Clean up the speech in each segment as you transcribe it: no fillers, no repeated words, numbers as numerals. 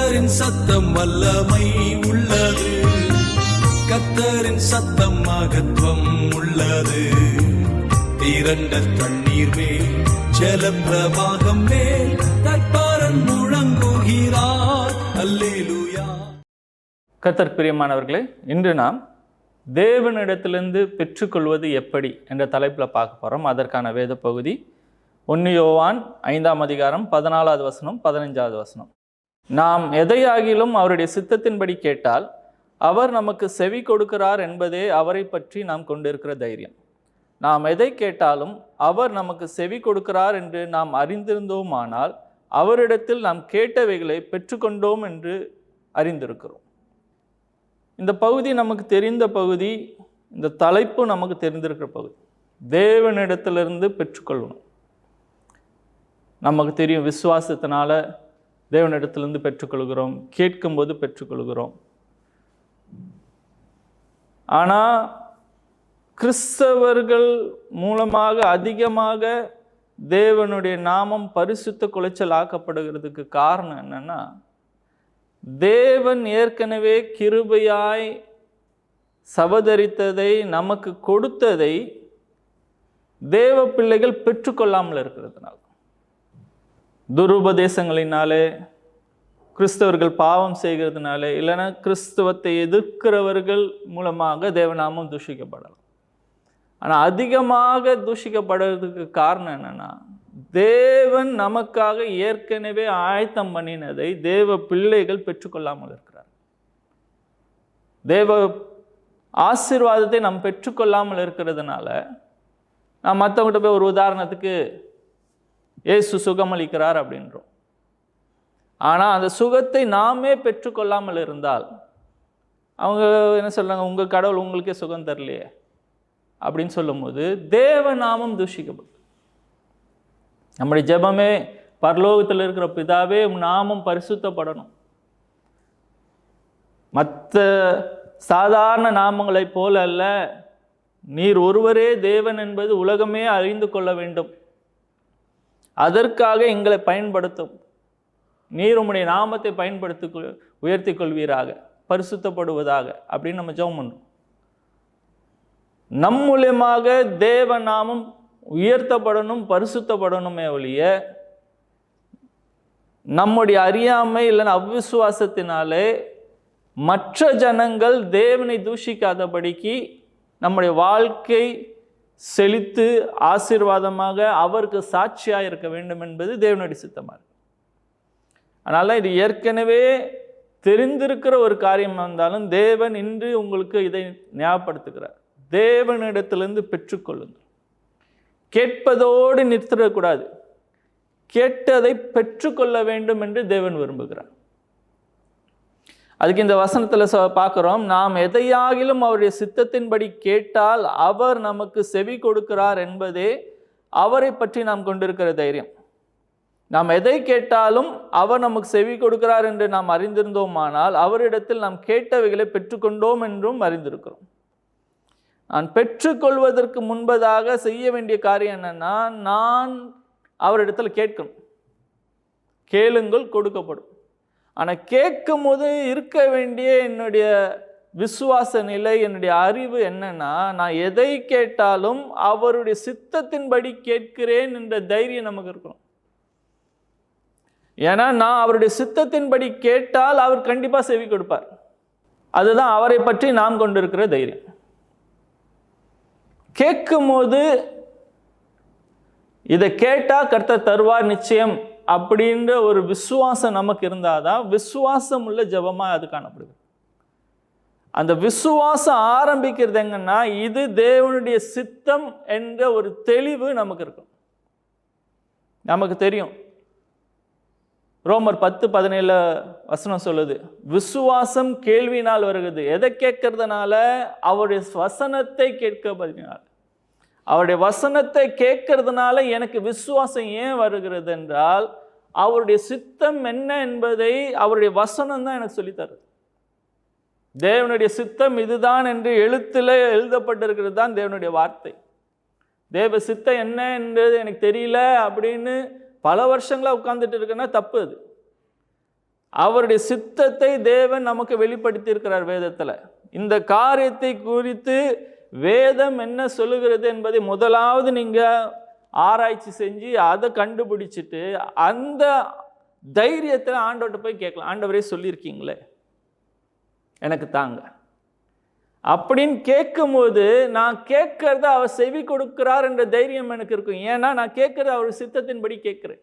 கர்த்தரின் சத்தம் வல்லமை உள்ளது, கர்த்தரின் சத்தம் மகத்துவம் உள்ளது. திரண்ட தண்ணீர் மேல் ஜலப்பிரவாகம் மேல் கர்த்தரன் முழங்குகிறார். அல்லேலூயா. கர்த்தர் பிரியமானவர்களே, இன்று நாம் தேவனிடத்திலிருந்து பெற்றுக்கொள்வது எப்படி என்ற தலைப்பில் பார்க்க போகிறோம். அதற்கான வேத பகுதி 1 யோவான் 5ஆம் அதிகாரம் 14வது வசனம் 15வது வசனம். நாம் எதையாகிலும் அவருடைய சித்தத்தின்படி கேட்டால் அவர் நமக்கு செவி கொடுக்கிறார் என்பதே அவரை பற்றி நாம் கொண்டிருக்கிற தைரியம். நாம் எதை கேட்டாலும் அவர் நமக்கு செவி கொடுக்கிறார் என்று நாம் அறிந்திருந்தோமானால் அவரிடத்தில் நாம் கேட்டவைகளை பெற்றுக்கொண்டோம் என்று அறிந்திருக்கிறோம். இந்த பகுதி நமக்கு தெரிந்த பகுதி, இந்த தலைப்பு நமக்கு தெரிந்திருக்கிற பகுதி. தேவனிடத்திலிருந்து பெற்றுக்கொள்ளணும். நமக்கு தெரியும், விசுவாசத்தினால தேவனிடத்திலிருந்து பெற்றுக்கொள்கிறோம், கேட்கும்போது பெற்றுக்கொள்கிறோம். ஆனால் கிறிஸ்தவர்கள் மூலமாக அதிகமாக தேவனுடைய நாமம் பரிசுத்த குலைச்சல் ஆக்கப்படுகிறதுக்கு காரணம் என்னன்னா, தேவன் ஏற்கனவே கிருபையாய் சபதரித்ததை நமக்கு கொடுத்ததை தேவ பிள்ளைகள் பெற்றுக்கொள்ளாமல் இருக்கிறதுனால, துருபதேசங்களினாலே, கிறிஸ்தவர்கள் பாவம் செய்கிறதுனால, இல்லைன்னா கிறிஸ்தவத்தை எதிர்க்கிறவர்கள் மூலமாக தேவநாமம் தூஷிக்கப்படலாம். ஆனால் அதிகமாக தூஷிக்கப்படுறதுக்கு காரணம் என்னன்னா, தேவன் நமக்காக ஏற்கனவே ஆயத்தம் பண்ணினதை தேவ பிள்ளைகள் பெற்றுக்கொள்ளாமல் இருக்கிறார். தேவ ஆசீர்வாதத்தை நாம் பெற்றுக்கொள்ளாமல் இருக்கிறதுனால, நான் மற்றவங்கிட்ட போய் ஒரு உதாரணத்துக்கு இயேசு சுகமளிக்கிறார் அப்படின்றோம். ஆனால் அந்த சுகத்தை நாமே பெற்றுக்கொள்ளாமல் இருந்தால் அவங்க என்ன சொல்கிறாங்க, உங்கள் கடவுள் உங்களுக்கே சுகம் தரலையே அப்படின்னு சொல்லும்போது தேவநாமம் தூஷிக்கப்படும். நம்முடைய ஜெபமே, பரலோகத்தில் இருக்கிற பிதாவே உம் நாமம் பரிசுத்தப்படணும். மற்ற சாதாரண நாமங்களை போல அல்ல, நீர் ஒருவரே தேவன் என்பது உலகமே அறிந்து கொள்ள வேண்டும். அதற்காக எங்களை பயன்படுத்தும். நீர் உம்முடைய நாமத்தை உயர்த்தி கொள்வீராக, பரிசுத்தப்படுவதாக அப்படின்னு நம்ம ஜெபம் பண்ணுறோம். நம் மூலமாக தேவ நாமம் உயர்த்தப்படணும், பரிசுத்தப்படணுமே ஒழிய நம்முடைய அறியாமை இல்லைன்னா அவ்விசுவாசத்தினாலே மற்ற ஜனங்கள் தேவனை தூஷிக்காதபடிக்கு நம்முடைய வாழ்க்கை செழித்து ஆசீர்வாதமாக அவருக்கு சாட்சியாக இருக்க வேண்டும் என்பது தேவனுடைய சித்தமாக இருக்கு. அதனால் இது ஏற்கனவே தெரிந்திருக்கிற ஒரு காரியம் இருந்தாலும் தேவன் இன்று உங்களுக்கு இதை ஞாபகப்படுத்துகிறார். தேவனிடத்திலிருந்து பெற்றுக்கொள்ளுங்கள். கேட்பதோடு நிறுத்திடக்கூடாது, கேட்டதை பெற்றுக்கொள்ள வேண்டும் என்று தேவன் விரும்புகிறார். அதுக்கு இந்த வசனத்தில் பார்க்குறோம், நாம் எதையாகிலும் அவருடைய சித்தத்தின்படி கேட்டால் அவர் நமக்கு செவி கொடுக்கிறார் என்பதே அவரை பற்றி நாம் கொண்டிருக்கிற தைரியம். நாம் எதை கேட்டாலும் அவர் நமக்கு செவி கொடுக்கிறார் என்று நாம் அறிந்திருந்தோமானால் அவரிடத்தில் நாம் கேட்டவைகளை பெற்றுக்கொண்டோம் என்றும் அறிந்திருக்கிறோம். நான் பெற்றுக்கொள்வதற்கு முன்பதாக செய்ய வேண்டிய காரியம் என்னன்னா, நான் அவரிடத்தில் கேட்கணும். கேளுங்கள் கொடுக்கப்படும். ஆனால் கேட்கும் போது இருக்க வேண்டிய என்னுடைய விசுவாச நிலை, என்னுடைய அறிவு என்னன்னா, நான் எதை கேட்டாலும் அவருடைய சித்தத்தின்படி கேட்கிறேன் என்ற தைரியம் நமக்கு இருக்கணும். ஏன்னா நான் அவருடைய சித்தத்தின்படி கேட்டால் அவர் கண்டிப்பாக செவி கொடுப்பார். அதுதான் அவரை பற்றி நாம் கொண்டிருக்கிற தைரியம். கேட்கும் போது இதை கேட்டால் கர்த்தர் தருவார் நிச்சயம் அப்படின்ற ஒரு விசுவாசம் நமக்கு இருந்தாதான் விசுவாசம் உள்ள ஜெபமாக அது காணப்படுது. அந்த விசுவாசம் ஆரம்பிக்கிறது எங்கன்னா, இது தேவனுடைய சித்தம் என்ற ஒரு தெளிவு நமக்கு இருக்கும். நமக்கு தெரியும், ரோமர் 10:17 வசனம் சொல்லுது, விசுவாசம் கேள்வியினால் வருகிறது. எதை கேட்கறதுனால? அவருடைய வசனத்தை கேட்கறதுனால. அவருடைய வசனத்தை கேட்கறதுனால எனக்கு விசுவாசம் ஏன் வருகிறது என்றால், அவருடைய சித்தம் என்ன என்பதை அவருடைய வசனம் தான் எனக்கு சொல்லித்தருது. தேவனுடைய சித்தம் இதுதான் என்று எழுத்தில் எழுதப்பட்டிருக்கிறது தான் தேவனுடைய வார்த்தை. தேவ சித்தம் என்ன என்றது எனக்கு தெரியல அப்படின்னு பல வருஷங்களாக உட்கார்ந்துட்டு இருக்கேன்னா தப்பு. அது அவருடைய சித்தத்தை தேவன் நமக்கு வெளிப்படுத்தி இருக்கிறார் வேதத்தில். இந்த காரியத்தை குறித்து வேதம் என்ன சொல்லுகிறது என்பதை முதலாவது நீங்கள் ஆராய்ச்சி செஞ்சு அதை கண்டுபிடிச்சிட்டு அந்த தைரியத்தில் ஆண்டவர்கிட்ட போய் கேட்கலாம். ஆண்டவரே சொல்லியிருக்கீங்களே, எனக்கு தாங்க அப்படின்னு கேட்கும்போது நான் கேட்கறத அவர் செவி கொடுக்கிறார் என்ற தைரியம் எனக்கு இருக்கும். ஏன்னா நான் கேட்கறது அவர் சித்தத்தின்படி கேட்குறேன்.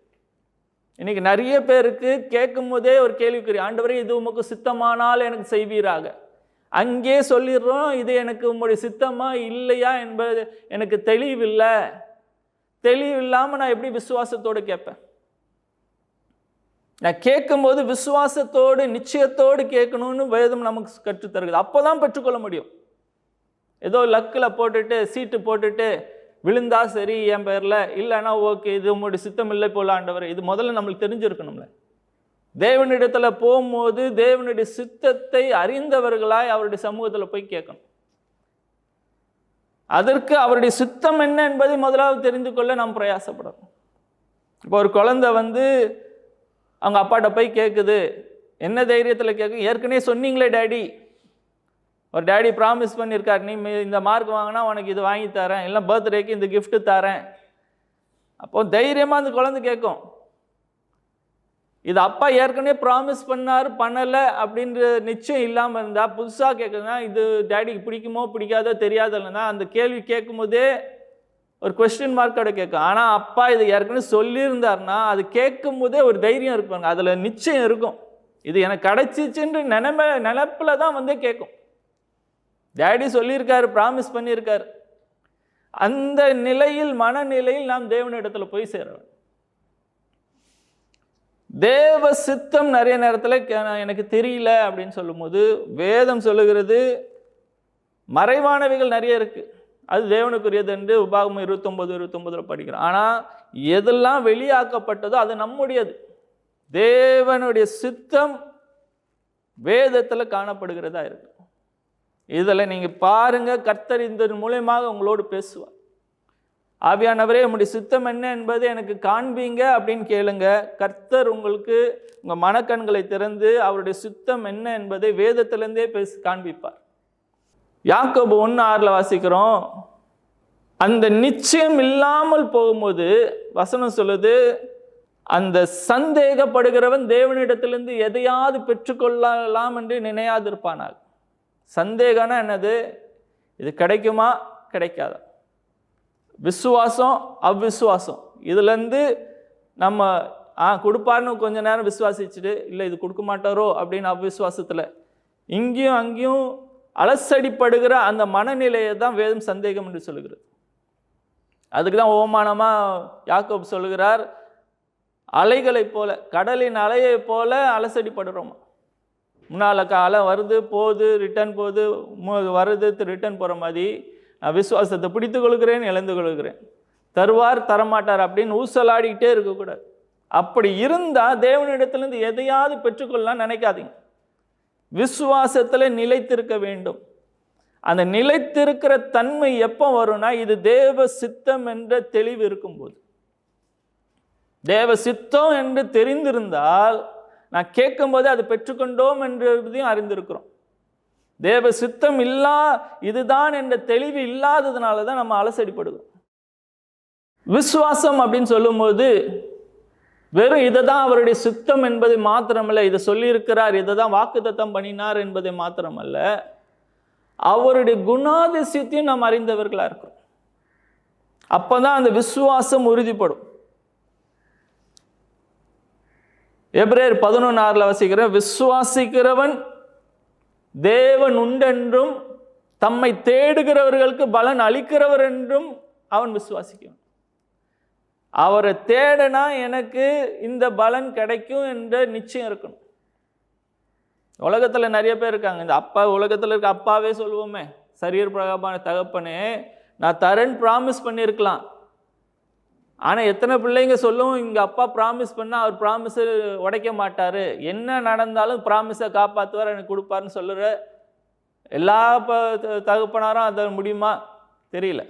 இன்னைக்கு நிறைய பேருக்கு கேட்கும் போதே ஒரு கேள்விக்குறி, ஆண்டவரே இது உமக்கு சித்தமானால் எனக்கு செய்வீராக. அங்கே சொல்லிடுறோம், இது எனக்கு உங்களுடைய சித்தமா இல்லையா என்பது எனக்கு தெளிவில்லை. தெளிவில்லாமல் நான் எப்படி விசுவாசத்தோடு கேட்பேன்? நான் கேட்கும்போது விசுவாசத்தோடு நிச்சயத்தோடு கேட்கணும்னு வேதம் நமக்கு கற்றுத்தருகிறது. அப்போ தான் பெற்றுக்கொள்ள முடியும். ஏதோ லக்கில் போட்டுட்டு சீட்டு போட்டுட்டு விழுந்தா சரி என் பேரில், இல்லைன்னா ஓகே இது உங்களுடைய சித்தம் இல்லை போல ஆண்டவர், இது முதல்ல நம்மளுக்கு தெரிஞ்சிருக்கணும்ல. தேவனிடத்தில் போகும்போது தேவனுடைய சித்தத்தை அறிந்தவர்களாய் அவருடைய சமூகத்தில் போய் கேட்கணும். அதற்கு அவருடைய சித்தம் என்ன என்பதை முதலாவது தெரிந்து கொள்ள நாம் பிரயாசப்படணும். இப்போ ஒரு குழந்தை அவங்க அப்பாட்ட போய் கேட்குது. என்ன தைரியத்தில் கேட்கு? ஏற்கனவே சொன்னீங்களே டேடி, ஒரு டேடி ப்ராமிஸ் பண்ணியிருக்கார், நீ இந்த மார்க் வாங்கினா உனக்கு இது வாங்கி தரேன், இல்லை பர்த்டேக்கு இந்த கிஃப்ட்டு தரேன். அப்போது தைரியமாக அந்த குழந்தை கேட்கும். இது அப்பா ஏற்கனவே ப்ராமிஸ் பண்ணார், பண்ணலை அப்படின்ற நிச்சயம் இல்லாமல் இருந்தால் புதுசாக கேட்குதுன்னா இது டேடிக்கு பிடிக்குமோ பிடிக்காதோ தெரியாதுன்னா அந்த கேள்வி கேட்கும் போதே ஒரு கொஸ்டின் மார்க்கோட கேட்கும். ஆனால் அப்பா இது ஏற்கனவே சொல்லியிருந்தார்னா அது கேட்கும் போதே ஒரு தைரியம் இருப்பாங்க, அதில் நிச்சயம் இருக்கும். இது எனக்கு கிடைச்சிச்சுன்ற நினைப்பில் தான் கேட்கும். டேடி சொல்லியிருக்காரு, ப்ராமிஸ் பண்ணியிருக்காரு. அந்த நிலையில் மனநிலையில் நாம் தேவனிடத்தில் போய் சேரணும். தேவ சித்தம் நிறைய நேரத்தில் எனக்கு தெரியல அப்படின்னு சொல்லும்போது வேதம் சொல்லுகிறது மறைவானவைகள் நிறைய இருக்கு, அது தேவனுக்குரியது என்று உபாகமம் 29:29 படிக்கிறோம். ஆனால் எதெல்லாம் வெளியாக்கப்பட்டதோ அது நம்முடையது. தேவனுடைய சித்தம் வேதத்தில் காணப்படுகிறதா இருக்கு. இதில் நீங்கள் பாருங்க, கர்த்தர் இந்த மூலமாக உங்களோடு பேசுவார். ஆவியானவரே உங்களுடைய சித்தம் என்ன என்பதை எனக்கு காண்பீங்க அப்படின்னு கேளுங்க. கர்த்தர் உங்களுக்கு உங்கள் மனக்கண்களை திறந்து அவருடைய சித்தம் என்ன என்பதை வேதத்திலேருந்தே காண்பிப்பார். யாக்கோபு 1:6 வாசிக்கிறோம், அந்த நிச்சயம் இல்லாமல் போகும்போது வசனம் சொல்லுது, அந்த சந்தேகப்படுகிறவன் தேவனிடத்திலிருந்து எதையாவது பெற்றுக்கொள்ளலாம் என்று நினையாதிருப்பானாக. சந்தேகம்னா என்னது? இது கிடைக்குமா கிடைக்காதா? விசுவாசம் அவ்விசுவாசம். இதுலேருந்து நம்ம கொடுப்பாருன்னு கொஞ்ச நேரம் விசுவாசிச்சுட்டு இல்லை இது கொடுக்க மாட்டாரோ அப்படின்னு அவ்விசுவாசத்தில் இங்கேயும் அங்கேயும் அலசடிப்படுகிற அந்த மனநிலையை தான் வேதம் சந்தேகம் என்று சொல்லுகிறது. அதுக்கு தான் ஓமானமாக யாக்கோபு சொல்லுகிறார், அலைகளைப் போல, கடலின் அலையை போல அலசடிப்படுறோமா. முன்னால் அலை வருது போகுது ரிட்டர்ன் போகுது, வருது ரிட்டர்ன் போகிற மாதிரி நான் விசுவாசத்தை பிடித்து கொள்கிறேன், இழந்து கொள்கிறேன், தருவார் தரமாட்டார் அப்படின்னு ஊசலாடிக்கிட்டே இருக்கக்கூடாது. அப்படி இருந்தால் தேவனிடத்திலிருந்து எதையாவது பெற்றுக்கொள்ளலாம் நினைக்காதீங்க. விசுவாசத்தில் நிலைத்திருக்க வேண்டும். அந்த நிலைத்திருக்கிற தன்மை எப்போ வரும்னா இது தேவ சித்தம் என்ற தெளிவு இருக்கும்போது. தேவ சித்தம் என்று தெரிந்திருந்தால் நான் கேட்கும்போது அது பெற்றுக்கொண்டோம் என்றதையும் அறிந்திருக்கிறோம். தேவ சித்தம் இதுதான் என்ற தெளிவு இல்லாததுனால தான் நம்ம அலசடிப்படுகிறோம். விசுவாசம் அப்படின்னு சொல்லும்போது வெறும் இதை தான் அவருடைய சித்தம் என்பதை மாத்திரமல்ல, இதை சொல்லியிருக்கிறார், இதை தான் வாக்குத்தத்தம் பண்ணினார் என்பதை மாத்திரமல்ல, அவருடைய குணாதிசயத்தையும் நாம் அறிந்தவர்களாக இருக்கிறோம். அப்போ தான் அந்த விசுவாசம் உறுதிப்படும். எபிரேயர் 11:6 வாசிக்கிறேன், விசுவாசிக்கிறவன் தேவன் உண்டென்றும் தம்மை தேடுகிறவர்களுக்கு பலன் அளிக்கிறவர் என்றும் அவன் விசுவாசிக்கிறான். அவரை தேடனா எனக்கு இந்த பலன் கிடைக்கும் என்ற நிச்சயம் இருக்கணும். உலகத்தில் நிறைய பேர் இருக்காங்க, இந்த அப்பா உலகத்தில் இருக்க அப்பாவே சொல்லுவோமே, சரீர பிரகாரமான தகப்பனே நான் தரேன்னு ப்ராமிஸ் பண்ணியிருக்கலாம். ஆனால் எத்தனை பிள்ளைங்க சொல்லும், இங்கே அப்பா ப்ராமிஸ் பண்ணால் அவர் ப்ராமிஸை உடைக்க மாட்டார், என்ன நடந்தாலும் ப்ராமிஸை காப்பாற்றுவார், எனக்கு கொடுப்பாருன்னு சொல்லுற எல்லா தகப்பனாரும் அதை முடியுமா தெரியல.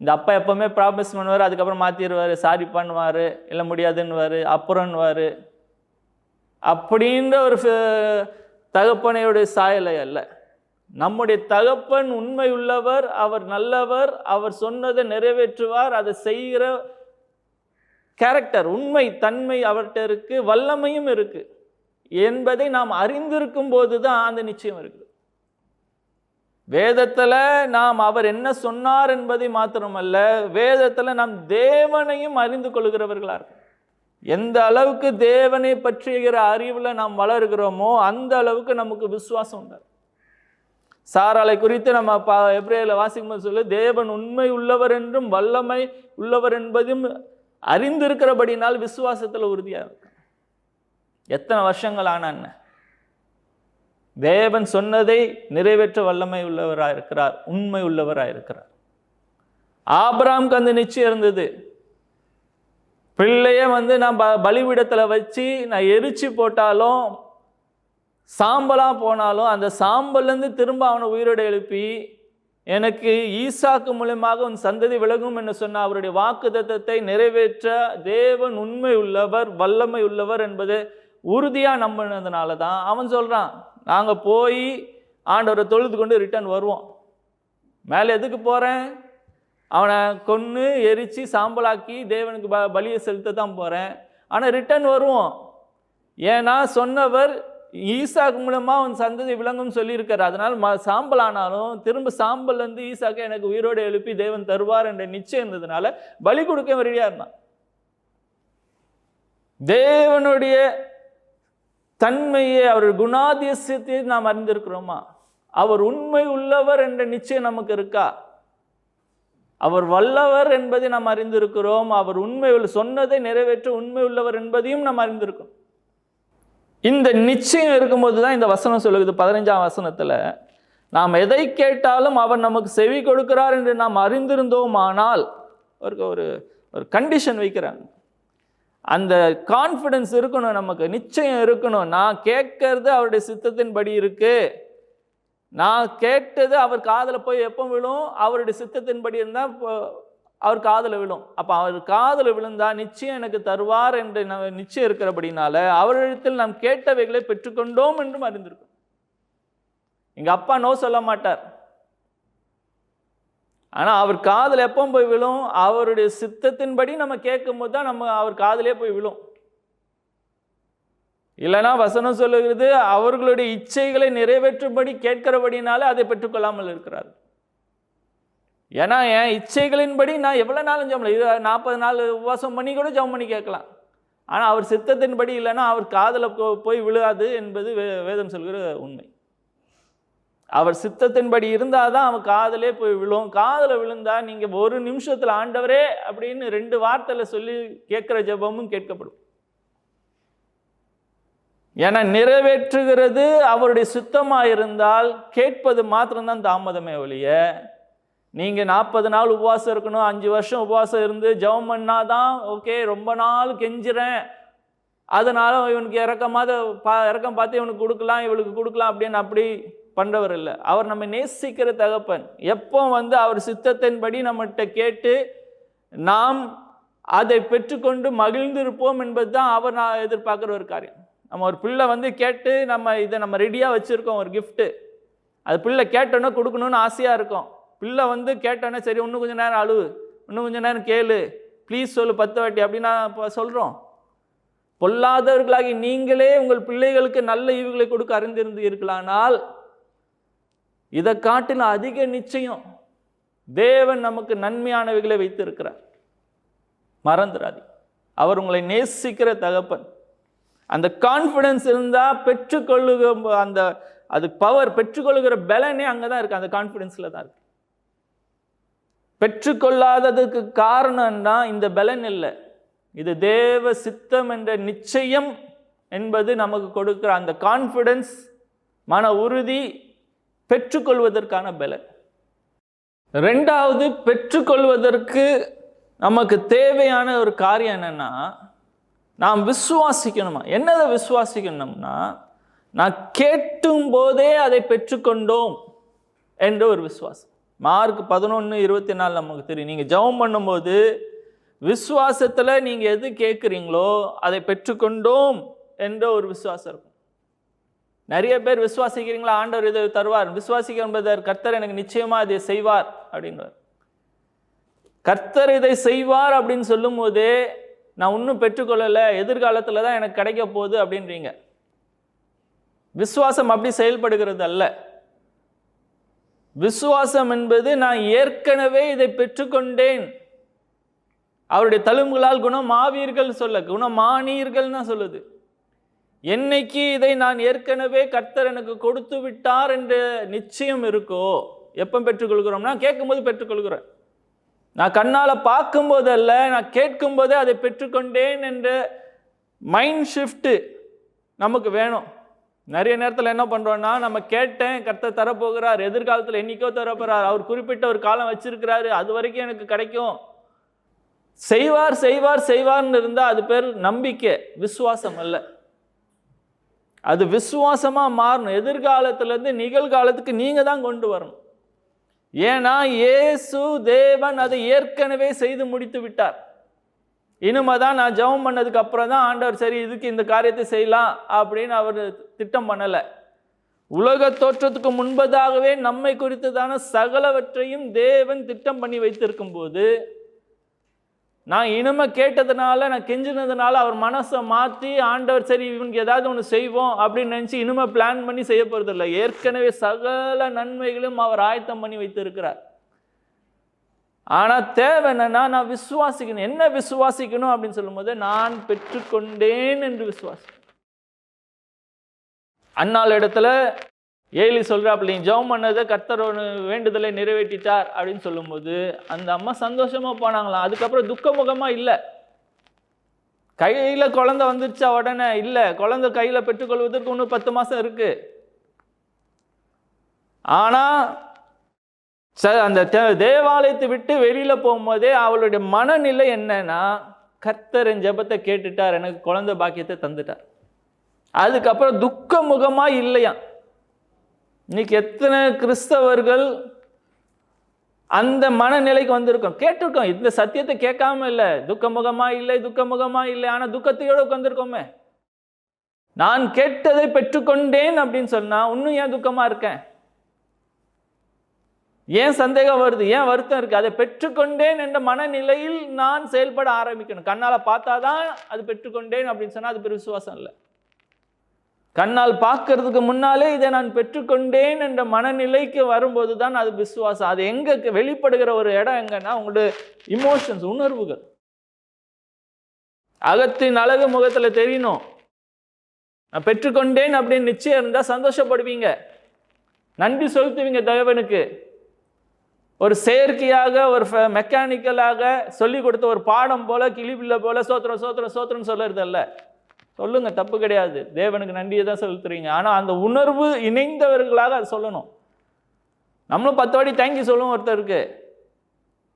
இந்த அப்பா எப்போவுமே ப்ராமிஸ் பண்ணுவார், அதுக்கப்புறம் மாற்றிடுவார், சாரி பண்ணுவார், இல்லை முடியாதுன்னுவார், அப்புறம்னுவார். அப்படின்ற ஒரு தகப்பனையுடைய சாயலை அல்ல. நம்முடைய தகப்பன் உண்மை உள்ளவர், அவர் நல்லவர், அவர் சொன்னதை நிறைவேற்றுவார், அதை செய்கிற கேரக்டர், உண்மை தன்மை அவர்கிட்ட இருக்கு, வல்லமையும் இருக்கு என்பதை நாம் அறிந்திருக்கும் போது தான் அந்த நிச்சயம் இருக்குது. வேதத்துல நாம் அவர் என்ன சொன்னார் என்பதை மாத்திரமல்ல, வேதத்துல நாம் தேவனையும் அறிந்து கொள்கிறவர்களா இருக்கும். எந்த அளவுக்கு தேவனை பற்றுகிற அறிவுல நாம் வளர்கிறோமோ அந்த அளவுக்கு நமக்கு விசுவாசம் உண்டாது. சாராளை குறித்து நம்ம எபிரேயர்ல வாசிக்கும்போது சொல்லு, தேவன் உண்மை உள்ளவர் என்றும் வல்லமை உள்ளவர் என்பதும் அறிந்திருக்கிறபடினால் விசுவாசத்துல உறுதியா இருக்கு. எத்தனை வருஷங்கள் ஆன தேவன் சொன்னதை நிறைவேற்ற வல்லமை உள்ளவராக இருக்கிறார், உண்மை உள்ளவராக இருக்கிறார். ஆபிரகாமுக்கு அந்த நிச்சயம் இருந்தது. பிள்ளைய நான் பலிபீடத்துல வச்சு நான் எரிச்சு போட்டாலும் சாம்பலா போனாலும் அந்த சாம்பல்லேருந்து திரும்ப அவனை உயிரோடு எழுப்பி எனக்கு ஈசாக்கு மூலமாக உன் சந்ததி விலகும் என்று சொன்ன அவருடைய வாக்குத்தத்தத்தை நிறைவேற்ற தேவன் உண்மை உள்ளவர், வல்லமை உள்ளவர் என்பது உறுதியா நம்பினதுனால தான் அவன் சொல்றான், நாங்க போய் ஆண்டவரை தொழுது கொண்டு ரிட்டர்ன் வருவோம். மேலே எதுக்கு போறேன்? அவனை கொன்று எரிச்சு சாம்பலாக்கி தேவனுக்கு பலியை செலுத்த தான் போறேன். ஆனா ரிட்டர்ன் வருவோம். ஏன்னா சொன்னவர் ஈசாக்கு மூலமா அவன் சந்ததி விளங்கும் சொல்லியிருக்காரு. அதனால சாம்பல் ஆனாலும் திரும்ப சாம்பல் ஈசாக்கு எனக்கு உயிரோடு எழுப்பி தேவன் தருவார் என்ற நிச்சயம் இருந்ததுனால பலி கொடுக்க ரெடியா இருந்தான். தேவனுடைய தன்மையை, அவர் குணாதிசயத்தை நாம் அறிந்திருக்கிறோமா? அவர் உண்மை உள்ளவர் என்ற நிச்சயம் நமக்கு இருக்கா? அவர் வல்லவர் என்பதை நாம் அறிந்திருக்கிறோம். அவர் உண்மை சொன்னதை நிறைவேற்ற உண்மை உள்ளவர் என்பதையும் நாம் அறிந்திருக்கிறோம். இந்த நிச்சயம் இருக்கும்போது தான் இந்த வசனம் சொல்லுது 15ஆம் வசனத்துல, நாம் எதை கேட்டாலும் அவர் நமக்கு செவி கொடுக்கிறார் என்று நாம் அறிந்திருந்தோமானால் ஒரு கண்டிஷன் வைக்கிறாங்க. அந்த கான்ஃபிடன்ஸ் இருக்கணும், நமக்கு நிச்சயம் இருக்கணும். நான் கேட்கறது அவருடைய சித்தத்தின்படி இருக்கு, நான் கேட்டது அவர் காதில் போய் எப்போ விழும்? அவருடைய சித்தத்தின்படி இருந்தால் அவர் காதில் விழும். அப்போ அவர் காதில் விழுந்தா நிச்சயம் எனக்கு தருவார் என்று நிச்சயம் இருக்கிறபடினால அவரிடத்தில் நாம் கேட்டவைகளை பெற்றுக்கொண்டோம் என்றும் அறிந்திருக்கோம். எங்க அப்பா நோ சொல்ல மாட்டார், ஆனா அவர் காதில் எப்போ போய் விழும்? அவருடைய சித்தத்தின்படி நம்ம கேட்கும் போது தான் நம்ம அவர் காதிலே போய் விழும். இல்லைனா வசனம் சொல்லுகிறது அவர்களுடைய இச்சைகளை நிறைவேற்றும்படி கேட்கிறபடினால அதை பெற்றுக்கொள்ளாமல் இருக்கிறார். ஏன்னா என் இச்சைகளின்படி நான் எவ்வளோ நாளும் ஜெபம் 40 நாள் உபவாசம் பண்ணி கூட ஜெபம் பண்ணி கேட்கலாம். ஆனால் அவர் சித்தத்தின்படி இல்லைன்னா அவர் காதில் போய் விழுகாது என்பது வேதம் சொல்கிற உண்மை. அவர் சித்தத்தின்படி இருந்தால் தான் அவன் காதிலே போய் விழும். காதில் விழுந்தா நீங்கள் ஒரு நிமிஷத்தில் ஆண்டவரே அப்படின்னு 2 வார்த்தையில் சொல்லி கேட்குற ஜெபமும் கேட்கப்படும். ஏன்னா நிறைவேற்றுகிறது அவருடைய சுத்தமாக இருந்தால் கேட்பது மாத்திரம்தான் தாமதமே ஒழிய, நீங்கள் 40 நாள் உபவாசம் இருக்கணும், 5 வருஷம் உபவாசம் இருந்து ஜெபம் பண்ணாதான் ஓகே ரொம்ப நாள் கெஞ்சுறேன் அதனால இவனுக்கு இறக்கம் பார்த்து இவனுக்கு கொடுக்கலாம் இவளுக்கு கொடுக்கலாம் அப்படின்னு அப்படி பண்ணுறவர் இல்லை. அவர் நம்ம நேசிக்கிற தகப்பன். எப்போ அவர் சித்தத்தின்படி நம்மகிட்ட கேட்டு நாம் அதை பெற்றுக்கொண்டு மகிழ்ந்திருப்போம் என்பது தான் அவர் நான் எதிர்பார்க்குற ஒரு காரியம். நம்ம ஒரு பிள்ளை கேட்டு இதை நம்ம ரெடியாக வச்சுருக்கோம், ஒரு கிஃப்ட்டு. அது பிள்ளை கேட்டோன்னா கொடுக்கணும்னு ஆசையாக இருக்கும். பிள்ளை கேட்டோன்னே சரி இன்னும் கொஞ்சம் நேரம் அழுவு, இன்னும் கொஞ்சம் நேரம் கேளு, ப்ளீஸ் சொல்லு 10 வாட்டி அப்படின்னா இப்போ சொல்கிறோம். பொல்லாதவர்களாகி நீங்களே உங்கள் பிள்ளைகளுக்கு நல்ல ஈவுகளை கொடுக்க அறிந்திருந்து இருக்கலானால் இதை காட்டிலும் அதிக நிச்சயம் தேவன் நமக்கு நன்மையானவைகளை வைத்திருக்கிறார். மறந்துடாது, அவர் உங்களை நேசிக்கிற தகப்பன். அந்த கான்ஃபிடன்ஸ் இருந்தால் பெற்றுக்கொள்ளுக அந்த அது பவர், பெற்றுக்கொள்ளுகிற பலனே அங்கே தான் இருக்குது, அந்த கான்ஃபிடென்ஸில் தான் இருக்கு. பெற்றுக்கொள்ளாததுக்கு காரணம்னா இந்த பலன் இல்லை, இது தேவ சித்தம் என்ற நிச்சயம் என்பது நமக்கு கொடுக்கிற அந்த கான்ஃபிடன்ஸ், மன உறுதி, பெற்றுக்கொள்வதற்கான பலன். 2வது, பெற்றுக்கொள்வதற்கு நமக்கு தேவையான ஒரு காரியம் என்னன்னா, நாம் விசுவாசிக்கணுமா? என்னதை விசுவாசிக்கணும்னா, நான் கேட்டும் போதே அதை பெற்றுக்கொண்டோம் என்ற ஒரு விசுவாசம். மார்க் 11:24 நமக்கு தெரியும். நீங்கள் ஜெபம் பண்ணும்போது விசுவாசத்தில் நீங்கள் எது கேட்குறீங்களோ அதை பெற்றுக்கொண்டோம் என்ற ஒரு விசுவாசம் இருக்கும். நிறைய பேர் விசுவாசிக்கிறீங்களா, ஆண்டவர் இதை தருவார், விசுவாசிக்க என்பதற்கு கர்த்தர் எனக்கு நிச்சயமா இதை செய்வார் அப்படின்றார். கர்த்தர் இதை செய்வார் அப்படின்னு சொல்லும் போதே நான் இன்னும் பெற்றுக்கொள்ளலை, எதிர்காலத்தில் தான் எனக்கு கிடைக்க போகுது அப்படின்றீங்க. விசுவாசம் அப்படி செயல்படுகிறது அல்ல. விசுவாசம் என்பது நான் ஏற்கனவே இதை பெற்றுக்கொண்டேன். அவருடைய தழும்புகளால் குணமாவீர்கள் சொல்ல, குணமானீர்கள் தான் சொல்லுது. என்னைக்கு இதை நான் ஏற்கனவே கர்த்தர் எனக்கு கொடுத்து விட்டார் என்ற நிச்சயம் இருக்கோ, எப்போ பெற்றுக்கொள்கிறோம்னா கேட்கும்போது பெற்றுக்கொள்கிறேன். நான் கண்ணால் பார்க்கும்போது அல்ல, நான் கேட்கும்போதே அதை பெற்றுக்கொண்டேன் என்ற மைண்ட் ஷிஃப்ட்டு நமக்கு வேணும். நிறைய நேரத்தில் என்ன பண்ணுறோன்னா, நம்ம கேட்டேன் கர்த்தர் தரப்போகிறார், எதிர்காலத்தில் என்னைக்கோ தரப்போகிறார், அவர் குறிப்பிட்ட ஒரு காலம் வச்சிருக்கிறாரு, அது வரைக்கும் எனக்கு கிடைக்கும், செய்வார் செய்வார் செய்வார்னு இருந்தால் அது பேர் நம்பிக்கை, விசுவாசம் அல்ல. அது விசுவாசமாக மாறணும். எதிர்காலத்திலேருந்து நிகழ்காலத்துக்கு நீங்கள் தான் கொண்டு வரணும். ஏன்னா இயேசு தேவன் அதை ஏற்கனவே செய்து முடித்து விட்டார். இனிமே தான் நான் ஜெபம் பண்ணதுக்கு அப்புறம் தான் ஆண்டவர் சரி இதுக்கு இந்த காரியத்தை செய்யலாம் அப்படின்னு அவர் திட்டம் பண்ணலை. உலக தோற்றத்துக்கு முன்பதாகவே நம்மை குறித்ததான சகலவற்றையும் தேவன் திட்டம் பண்ணி வைத்திருக்கும் போது, நான் இனிமே கேட்டதுனால, நான் கெஞ்சினதுனால அவர் மனசை மாற்றி ஆண்டவர் சரி இவனுக்கு ஏதாவது ஒன்று செய்வோம் அப்படின்னு நினச்சி இனிமே பிளான் பண்ணி செய்ய போகிறதில்லை. ஏற்கனவே சகல நன்மைகளும் அவர் ஆயத்தம் பண்ணி வைத்திருக்கிறார். ஆனால் தேவை என்னன்னா, நான் விசுவாசிக்கணும். என்ன விசுவாசிக்கணும் அப்படின்னு சொல்லும்போது, நான் பெற்றுக்கொண்டேன் என்று விசுவாசி. அன்னாள் இடத்துல ஏலி சொல்கிறாப்புல, நீ ஜெபம் பண்ணதை கர்த்தர் ஒன்று வேண்டுதலை நிறைவேற்றிட்டார் அப்படின்னு சொல்லும்போது அந்த அம்மா சந்தோஷமாக போனாங்களாம். அதுக்கப்புறம் துக்கமுகமாக இல்லை. கையில் குழந்தை வந்துருச்சா உடனே இல்லை, குழந்தை கையில் பெற்றுக்கொள்வதற்கு இன்னும் 10 மாதம் இருக்குது. ஆனால் அந்த தேவாலயத்தை விட்டு வெளியில் போகும்போதே அவளுடைய மனநிலை என்னன்னா, கர்த்தர் என் ஜெபத்தை கேட்டுட்டார், எனக்கு குழந்தை பாக்கியத்தை தந்துட்டார். அதுக்கப்புறம் துக்க முகமாக இல்லையா. இன்னைக்கு எத்தனை கிறிஸ்தவர்கள் அந்த மனநிலைக்கு வந்திருக்கோம், கேட்டிருக்கோம், இந்த சத்தியத்தை கேட்காம இல்லை, துக்கமுகமாக இல்லை துக்கமுகமாக இல்லை, ஆனால் துக்கத்தையோடு உட்காந்துருக்கோமே. நான் கேட்டதை பெற்றுக்கொண்டேன் அப்படின்னு சொன்னால் இன்னும் ஏன் துக்கமாக இருக்கேன், ஏன் சந்தேகம் வருது, ஏன் வருத்தம் இருக்குது? அதை பெற்றுக்கொண்டேன் என்ற மனநிலையில் நான் செயல்பட ஆரம்பிக்கணும். கண்ணால் பார்த்தாதான் அது பெற்றுக்கொண்டேன் அப்படின்னு சொன்னால் அது பெரிய விசுவாசம் இல்லை. கண்ணால் பார்க்கறதுக்கு முன்னாலே இதை நான் பெற்றுக்கொண்டேன் என்ற மனநிலைக்கு வரும்போது தான் அது விசுவாசம். அது எங்கே வெளிப்படுகிற ஒரு இடம் எங்கன்னா, உங்களுடைய இமோஷன்ஸ், உணர்வுகள். அகத்தின் அழகு முகத்தில் தெரியணும். நான் பெற்றுக்கொண்டேன் அப்படின்னு நிச்சயம் இருந்தால் சந்தோஷப்படுவீங்க, நன்றி செலுத்துவீங்க தேவனுக்கு. ஒரு செயற்கையாக, ஒரு மெக்கானிக்கலாக சொல்லி கொடுத்த ஒரு பாடம் போல, கிளிபில்ல போல சோத்திரம் சோத்திரம் சோத்திரம் சொல்லுறது அல்ல. சொல்லுங்க, தப்பு கிடையாது, தேவனுக்கு நன்றியை தான் செலுத்துறீங்க. ஆனால் அந்த உணர்வு இணைந்தவர்களாக அது சொல்லணும். நம்மளும் 10 வாட்டி தேங்க்யூ சொல்லுவோம் ஒருத்தருக்கு,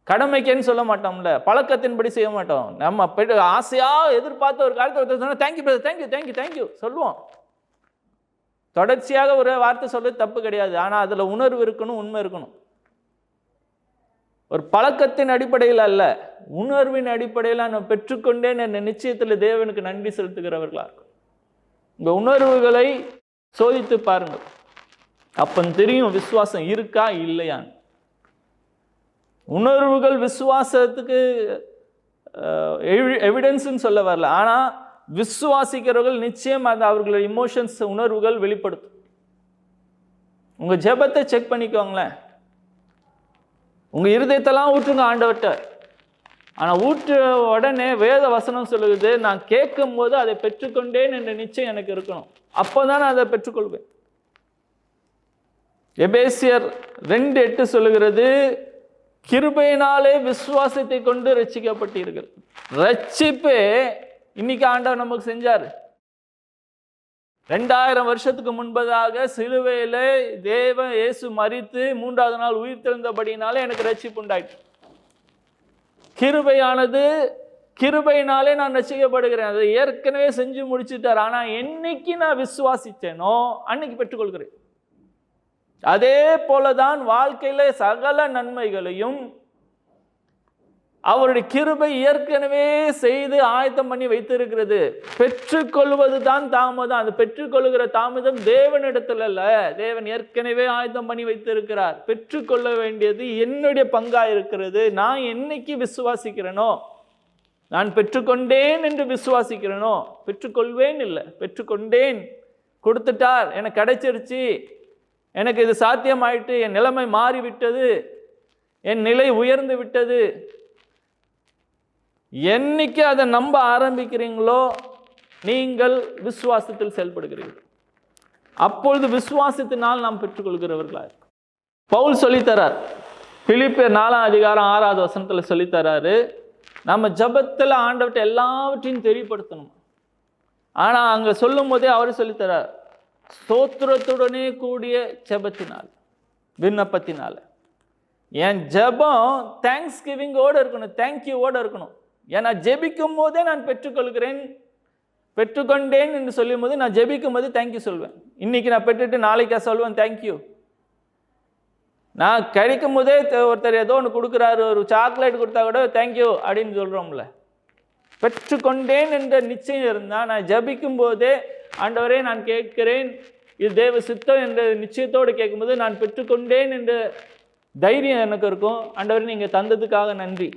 கடமைக்கேன்னு சொல்ல மாட்டோம்ல, பழக்கத்தின்படி செய்ய மாட்டோம். நம்ம ஆசையாக எதிர்பார்த்த ஒரு காலத்தை ஒருத்தர் சொன்னால் thank you brother, thank you thank you thank you சொல்லுவோம். தொடர்ச்சியாக ஒரு வார்த்தை சொல்றது தப்பு கிடையாது. ஆனால் அதில் உணர்வு இருக்கணும், உண்மை இருக்கணும். ஒரு பழக்கத்தின் அடிப்படையில் அல்ல, உணர்வின் அடிப்படையில் நான் பெற்றுக்கொண்டேன் என்ற நிச்சயத்தில் தேவனுக்கு நன்றி செலுத்துகிறவர்களாக இருக்கும். இந்த உணர்வுகளை சோதித்து பாருங்கள், அப்போ தெரியும் விசுவாசம் இருக்கா இல்லையான்னு. உணர்வுகள் விசுவாசத்துக்கு எவிடன்ஸ்ன்னு சொல்ல வரல, ஆனால் விசுவாசிக்கிறவர்கள் நிச்சயம் அந்த அவர்களுடைய இமோஷன்ஸ், உணர்வுகள் வெளிப்படுத்தும். உங்கள் ஜெபத்தை செக் பண்ணிக்கோங்களேன். உங்கள் இருதயத்தெல்லாம் ஊற்றுங்க ஆண்டவர்கிட்ட. ஆனால் ஊற்ற உடனே வேத வசனம் சொல்லுது, நான் கேட்கும் போது அதை பெற்றுக்கொண்டேன் என்ற நிச்சயம் எனக்கு இருக்கணும். அப்போ தான் நான் அதை பெற்றுக்கொள்வேன். எபேசியர் 2:8 சொல்லுகிறது, கிருபையினாலே விசுவாசத்தை கொண்டு ரட்சிக்கப்பட்டீர்கள். ரட்சிப்பே இன்னைக்கு ஆண்டவர் நமக்கு செஞ்சார். 2000 வருஷத்துக்கு முன்பதாக சிலுவையில் இயேசு மரித்து 3ஆவது நாள் உயிர் தெழுந்தபடினாலே எனக்கு ரட்சிப்பு உண்டாயிற்று. கிருபையானது, கிருபையினாலே நான் ரட்சிக்கப்படுகிறேன். அதை ஏற்கனவே செஞ்சு முடிச்சுட்டார். ஆனால் என்னைக்கு நான் விசுவாசித்தேனோ அன்னைக்கு பெற்றுக்கொள்கிறேன். அதே போலதான் வாழ்க்கையில சகல நன்மைகளையும் அவருடைய கிருபை ஏற்கனவே செய்து ஆயத்தம் பண்ணி வைத்திருக்கிறது. பெற்றுக்கொள்வது தான் தாமதம். அது பெற்றுக்கொள்கிற தாமதம் தேவனிடத்தில் அல்ல, தேவன் ஏற்கனவே ஆயத்தம் பண்ணி வைத்திருக்கிறார். பெற்றுக்கொள்ள வேண்டியது என்னுடைய பங்கா இருக்கிறது. நான் என்னைக்கு விசுவாசிக்கிறேனோ, நான் பெற்றுக்கொண்டேன் என்று விசுவாசிக்கிறேனோ, பெற்றுக்கொள்வேன் இல்லை, பெற்றுக்கொண்டேன், கொடுத்துட்டார், எனக்கு கிடைச்சிருச்சு, எனக்கு இது சாத்தியமாயிட்டு, என் நிலைமை மாறிவிட்டது, என் நிலை உயர்ந்து விட்டது, என்னைக்கு அதை நம்ப ஆரம்பிக்கிறீங்களோ நீங்கள் விசுவாசத்தில் செயல்படுகிறீர்கள். அப்பொழுது விசுவாசத்தினால் நாம் பெற்றுக்கொள்கிறவர்களாக இருக்கும். பவுல் சொல்லித்தரார், பிலிப்பியர் 4:6 சொல்லித்தராரு, நம்ம ஜபத்தில் ஆண்டவர்கிட்ட எல்லாவற்றையும் தெரியப்படுத்தணும். ஆனால் அங்கே சொல்லும் போதே அவர் சொல்லித்தரார், ஸ்தோத்திரத்துடனே கூடிய ஜபத்தினால், விண்ணப்பத்தினால. என் ஜபம் தேங்க்ஸ் கிவிங்கோடு இருக்கணும், தேங்க்யூவோடு இருக்கணும். ஏன்னா ஜெபிக்கும் போதே நான் பெற்றுக்கொள்கிறேன், பெற்றுக்கொண்டேன் என்று சொல்லும் போது நான் ஜெபிக்கும் போது தேங்க்யூ சொல்வேன். இன்னைக்கு நான் பெற்றுட்டு நாளைக்கா சொல்வேன் தேங்க்யூ. நான் கிடைக்கும் போதே ஒருத்தர் ஏதோ ஒன்று கொடுக்குறாரு, ஒரு சாக்லேட் கொடுத்தா கூட தேங்க்யூ அப்படின்னு சொல்கிறோம்ல. பெற்றுக்கொண்டேன் என்ற நிச்சயம் இருந்தால் நான் ஜபிக்கும் போதே ஆண்டவரே நான் கேட்கிறேன், இது தேவ சித்தம் என்ற நிச்சயத்தோடு கேட்கும்போது நான் பெற்றுக்கொண்டேன் என்ற தைரியம் எனக்கு இருக்கும். ஆண்டவரே நீங்கள் தந்ததுக்காக நன்றி,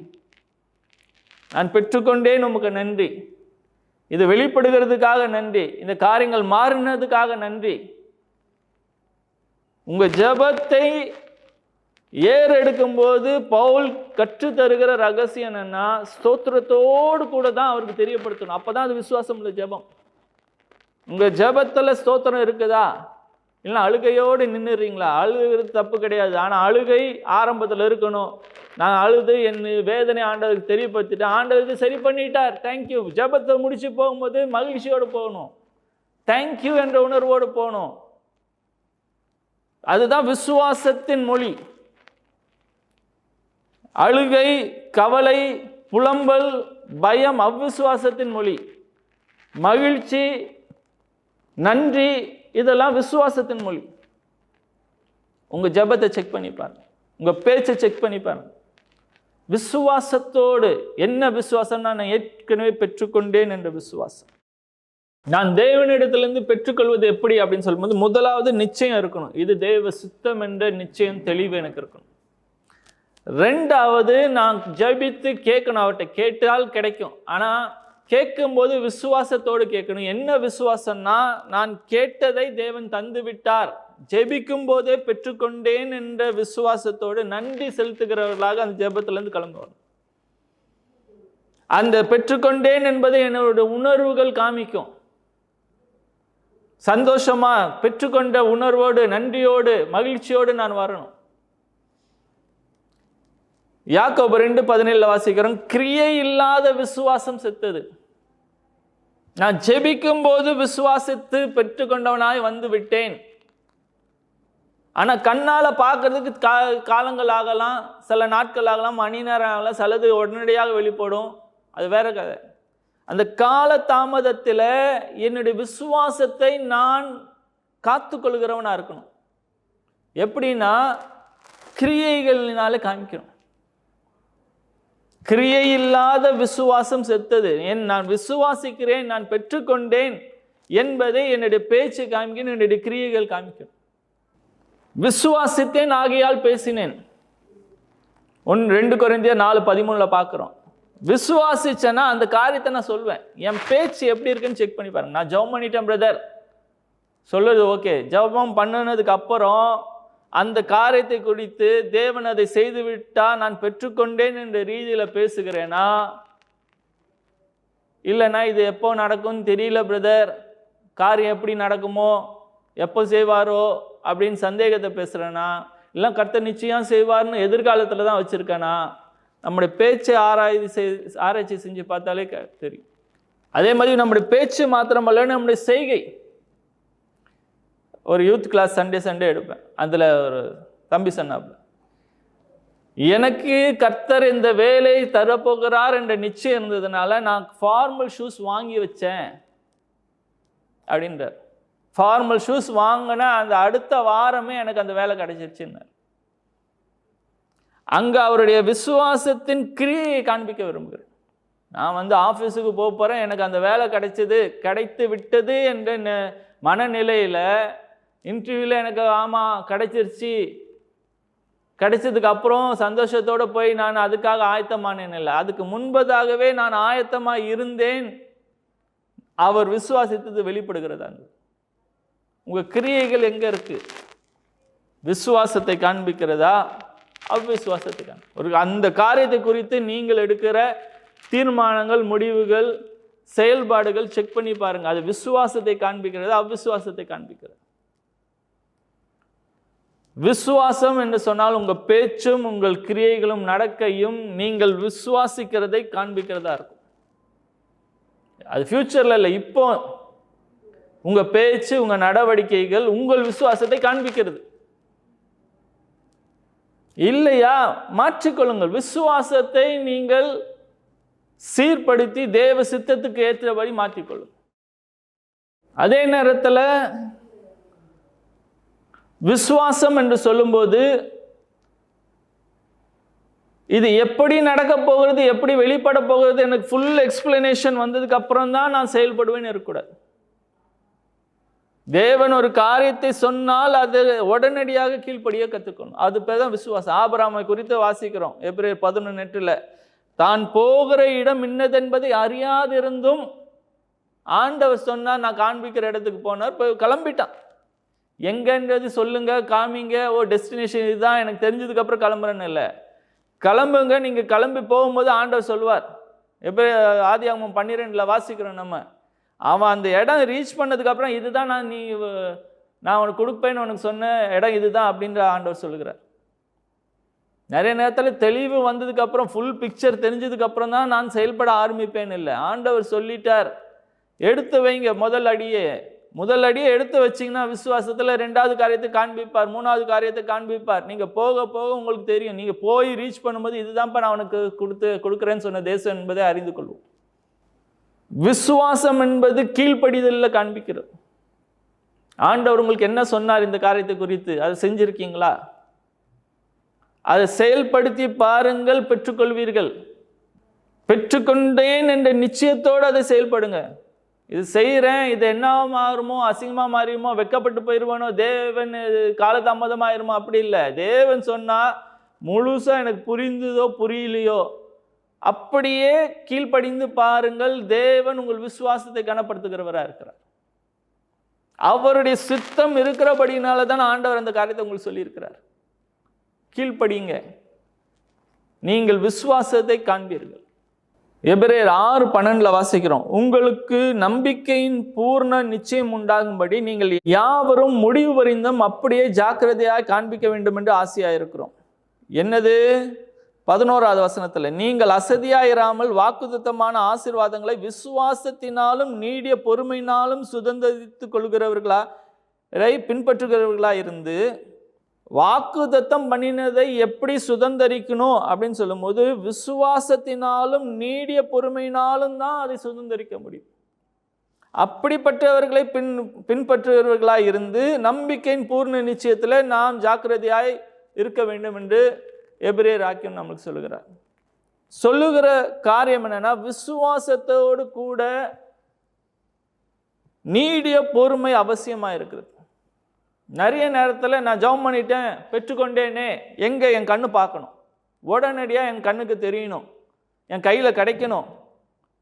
நான் பெற்றுக்கொண்டேன் உமக்கு நன்றி, இது வெளிப்படுகிறதுக்காக நன்றி, இந்த காரியங்கள் மாறினதுக்காக நன்றி. உங்கள் ஜபத்தை ஏறெடுக்கும் போது பவுல் கற்று தருகிற ரகசியம் என்னன்னா, ஸ்தோத்திரத்தோடு கூட தான் அவருக்கு தெரியப்படுத்தணும். அப்போதான் அது விசுவாசம் உள்ள ஜபம். உங்கள் ஜபத்தில் ஸ்தோத்திரம் இருக்குதா, இல்லைன்னா அழுகையோடு நின்றுறீங்களா? அழுகிறது தப்பு கிடையாது, ஆனால் அழுகை ஆரம்பத்தில் இருக்கணும். நான் அழுது என் வேதனை ஆண்டவருக்கு தெரியப்படுத்திட்டேன், ஆண்டவருக்கு சரி பண்ணிட்டார், தேங்க்யூ. ஜபத்தை முடிச்சு போகும்போது மகிழ்ச்சியோடு போகணும், தேங்க்யூ என்ற உணர்வோடு போகணும். அதுதான் விசுவாசத்தின் மொழி. அழுகை, கவலை, புலம்பல், பயம் அவ்விசுவாசத்தின் மொழி. மகிழ்ச்சி, நன்றி, இதெல்லாம் விசுவாசத்தின் மொழி. உங்க ஜபத்தை செக் பண்ணி பாருங்க, உங்க பேச்சை செக் பண்ணி பாருங்க. விசுவாசத்தோடு, என்ன விசுவாசம்னா நான் ஏற்கனவே பெற்றுக்கொண்டேன் என்ற விசுவாசம். நான் தேவனிடத்திலிருந்து பெற்றுக்கொள்வது எப்படி அப்படின்னு சொல்லும்போது, முதலாவது நிச்சயம் இருக்கணும், இது தேவ சித்தம் என்ற நிச்சயம், தெளிவு எனக்கு இருக்கணும். ரெண்டாவது நான் ஜபித்து கேட்கணும், அவர்கிட்ட கேட்டால் கிடைக்கும். ஆனால் கேட்கும்போது விசுவாசத்தோடு கேட்கணும். என்ன விசுவாசம்னா, நான் கேட்டதை தேவன் தந்து விட்டார், ஜெபிக்கும் போதே பெற்றுக்கொண்டேன் என்ற விசுவாசத்தோடு நன்றி செலுத்துகிறவர்களாக அந்த ஜெபத்திலிருந்து கிளம்பி வரணும். அந்த பெற்றுக்கொண்டேன் என்பதை என்னோட உணர்வுகள் காமிக்கும். சந்தோஷமா பெற்றுக்கொண்ட உணர்வோடு, நன்றியோடு, மகிழ்ச்சியோடு நான் வரணும். யாக்கோபு 2:17 வாசிக்கிறோம், கிரியை இல்லாத விசுவாசம் செத்தது. நான் ஜெபிக்கும் போது விசுவாசித்து பெற்றுக்கொண்டவனாய் வந்து விட்டேன். ஆனால் கண்ணால் பார்க்கறதுக்கு காலங்கள் ஆகலாம், சில நாட்கள் ஆகலாம், மணி நேரம் ஆகலாம், சிலது உடனடியாக வெளிப்படும், அது வேற கதை. அந்த கால தாமதத்தில் என்னுடைய விசுவாசத்தை நான் காத்து கொள்கிறவனா இருக்கணும். எப்படின்னா, கிரியைகளினால காமிக்கணும். கிரியை இல்லாத விசுவாசம் செத்தது. நான் விசுவாசிக்கிறேன், நான் பெற்றுக்கொண்டேன் என்பதை என்னுடைய பேச்சு காமிக்கணும், என்னுடைய கிரியைகள் காமிக்கணும். விசுவாசித்தேன் ஆகையால் பேசினேன், 2 கொரிந்தியர் 4:13 பார்க்குறோம். விசுவாசிச்சேன்னா அந்த காரியத்தை நான் சொல்வேன். என் பேச்சு எப்படி இருக்குன்னு செக் பண்ணி பாருங்க. நான் ஜெபம் பண்ணிட்டேன் பிரதர் சொல்லுறது ஓகே, ஜெபம் பண்ணினதுக்கு அப்புறம் அந்த காரியத்தை குறித்து தேவன் அதை செய்து விட்டா நான் பெற்றுக்கொண்டேன் என்ற ரீதியில் பேசுகிறேனா, இல்லைன்னா இது எப்போ நடக்கும்னு தெரியல பிரதர், காரியம் எப்படி நடக்குமோ, எப்போ செய்வாரோ அப்படின்னு சந்தேகத்தை பேசுகிறேனா, இல்லை கர்த்தர் நிச்சயம் செய்வார்னு எதிர்காலத்தில் தான் வச்சுருக்கேனா, நம்முடைய பேச்சை ஆராய்ச்சி செஞ்சு பார்த்தாலே தெரியும். அதே மாதிரி நம்முடைய பேச்சு மாத்திரமல்ல, நம்முடைய செய்கை. ஒரு யூத் கிளாஸ் சண்டே எடுப்பேன், அதில் ஒரு தம்பி சொன்னாப்புல, எனக்கு கர்த்தர் இந்த வேலை தரப்போகிறார் என்ற நிச்சயம் இருந்ததுனால நான் ஃபார்மல் ஷூஸ் வாங்கி வச்சேன் அப்படின்றார். ஃபார்மல் ஷூஸ் வாங்கினா அந்த அடுத்த வாரமே எனக்கு அந்த வேலை கிடைச்சிருச்சுன்னார். அங்க அவருடைய விசுவாசத்தின் கிரியையை காண்பிக்க விரும்புகிறேன். நான் ஆஃபீஸுக்கு போகிறேன், எனக்கு அந்த வேலை கிடைத்து விட்டது என்ற மனநிலையில் இன்டர்வியூவில் எனக்கு ஆமாம் கிடைச்சிருச்சு, கிடைச்சதுக்கு அப்புறம் சந்தோஷத்தோடு போய் நான் அதுக்காக ஆயத்தமானேன் இல்லை. அதுக்கு முன்பதாகவே நான் ஆயத்தமாக இருந்தேன். அவர் விசுவாசித்தது வெளிப்படுகிறதா? உங்கள் கிரியைகள் எங்கே இருக்கு? விசுவாசத்தை காண்பிக்கிறதா, அவ்விசுவாசத்தை காண்பி அந்த காரியத்தை குறித்து நீங்கள் எடுக்கிற தீர்மானங்கள், முடிவுகள், செயல்பாடுகள் செக் பண்ணி பாருங்க. அது விசுவாசத்தை காண்பிக்கிறதா, அவ்விசுவாசத்தை காண்பிக்கிறது? விசுவாசம் என்று சொன்னால் உங்கள் பேச்சும் உங்கள் கிரியைகளும் நடக்கையும் நீங்கள் விசுவாசிக்கிறதை காண்பிக்கிறதா இருக்கும். அது ஃபியூச்சர்ல இல்லை, இப்போ உங்க பேச்சு, உங்க நடவடிக்கைகள் உங்கள் விசுவாசத்தை காண்பிக்கிறது. இல்லையா, மாற்றிக்கொள்ளுங்கள். விசுவாசத்தை நீங்கள் சீர்படுத்தி தேவ சித்தத்துக்கு ஏற்றபடி மாற்றிக்கொள்ளுங்கள். அதே நேரத்தில் விசுவாசம் என்று சொல்லும்போது இது எப்படி நடக்க போகிறது, எப்படி வெளிப்பட போகிறது, எனக்கு ஃபுல் எக்ஸ்பிளனேஷன் வந்ததுக்கு அப்புறம் தான் நான் செயல்படுவேன்னு இருக்கக்கூடாது. தேவன் ஒரு காரியத்தை சொன்னால் அது உடனடியாக கீழ்ப்படிய கற்றுக்கணும். அது பேர் தான் விசுவாசம். ஆபிரகாமை குறித்து வாசிக்கிறோம் எபிரேயர் 11:8. தான் போகிற இடம் இன்னதென்பதை அறியாதிருந்தும் ஆண்டவர் சொன்னார், நான் காண்பிக்கிற இடத்துக்கு போனார், போய் கிளம்பிட்டான். எங்கன்றது சொல்லுங்க, காமிங்க, டெஸ்டினேஷன் இதுதான் எனக்கு தெரிஞ்சதுக்கப்புறம் கிளம்புறேன்னு இல்லை. கிளம்புங்க. நீங்கள் கிளம்பி போகும்போது ஆண்டவர் சொல்வார். ஆதியாகமம் 12 வாசிக்கிறோம் நம்ம. அவன் அந்த இடம் ரீச் பண்ணதுக்கப்புறம் இதுதான் நான் உனக்கு கொடுப்பேன்னு உனக்கு சொன்ன இடம் இதுதான் அப்படின்ற ஆண்டவர் சொல்லுகிறார். நிறைய நேரத்தில் தெளிவு வந்ததுக்கப்புறம், ஃபுல் பிக்சர் தெரிஞ்சதுக்கப்புறம் தான் நான் செயல்பட ஆரம்பிப்பேன்னு இல்லை. ஆண்டவர் சொல்லிட்டார், எடுத்து வைங்க. முதல் அடியை எடுத்து வச்சிங்கன்னா விசுவாசத்தில் 2வது காரியத்தை காண்பிப்பார், 3வது காரியத்தை காண்பிப்பார். நீங்கள் போக போக உங்களுக்கு தெரியும். நீங்கள் போய் ரீச் பண்ணும்போது இதுதான்ப்பா நான் உனக்கு கொடுக்குறேன்னு சொன்ன தேசம் என்பதை அறிந்து கொள்வோம். விசுவாசம் என்பது கீழ்ப்படிதலில் காண்பிக்கிறது. ஆண்டவர் உங்களுக்கு என்ன சொன்னார் இந்த காரியத்தை குறித்து, அதை செஞ்சிருக்கீங்களா? அதை செயல்படுத்தி பாருங்கள், பெற்றுக்கொள்வீர்கள். பெற்றுக்கொண்டேன் என்ற நிச்சயத்தோடு அதை செயல்படுங்க. இது செய்கிறேன், இது என்ன மாறுமோ, அசிங்கமாக மாறிடுமோ, வெக்கப்பட்டு போயிடுவானோ, தேவன் காலதாமதமாயிருமோ, அப்படி இல்லை. தேவன் சொன்னால் முழுசாக எனக்கு புரிந்ததோ புரியலையோ அப்படியே கீழ்ப்படிந்து பாருங்கள். தேவன் உங்கள் விசுவாசத்தை கனப்படுத்துகிறவராக இருக்கிறார். அவருடைய சித்தம் இருக்கிறபடினால தான் ஆண்டவர் அந்த காரியத்தை உங்களுக்கு சொல்லியிருக்கிறார். கீழ்ப்படிங்க, நீங்கள் விசுவாசத்தை காண்பீர்கள். எபிரேயர் 6:12 வாசிக்கிறோம். உங்களுக்கு நம்பிக்கையின் பூர்ண நிச்சயம் உண்டாகும்படி நீங்கள் யாவரும் முடிவு பரிந்தும் அப்படியே ஜாக்கிரதையாக காண்பிக்க வேண்டும் என்று ஆசையாயிருக்கிறோம். என்னது? 11வது வசனத்தில், நீங்கள் அசதியாயிராமல் வாக்குத்தத்தமான ஆசீர்வாதங்களை விசுவாசத்தினாலும் நீடிய பொறுமையினாலும் சுதந்திரித்துக் கொள்கிறவர்களாய் பின்பற்றுகிறவர்களா இருந்து, வாக்குத்தத்தம் பண்ணினதை எப்படி சுதந்திரிக்கணும் அப்படின்னு சொல்லும்போது விசுவாசத்தினாலும் நீடிய பொறுமையினாலும் தான் அதை சுதந்திரிக்க முடியும். அப்படிப்பட்டவர்களை பின்பற்றுகிறவர்களாய் இருந்து நம்பிக்கையின் பூர்ண நிச்சயத்தில் நாம் ஜாக்கிரதையாய் இருக்க வேண்டும் என்று எபிரேயர் ஆக்கியம் நம்மளுக்கு சொல்லுகிற காரியம் என்னன்னா, விசுவாசத்தோடு கூட நீடிய பொறுமை அவசியமாக இருக்குது. நிறைய நேரத்தில் நான் ஜெபம் பண்ணிட்டேன், பெற்றுக்கொண்டேனே, எங்கே என் கண்ணு பார்க்கணும், உடனடியாக என் கண்ணுக்கு தெரியணும், என் கையில் கிடைக்கணும்,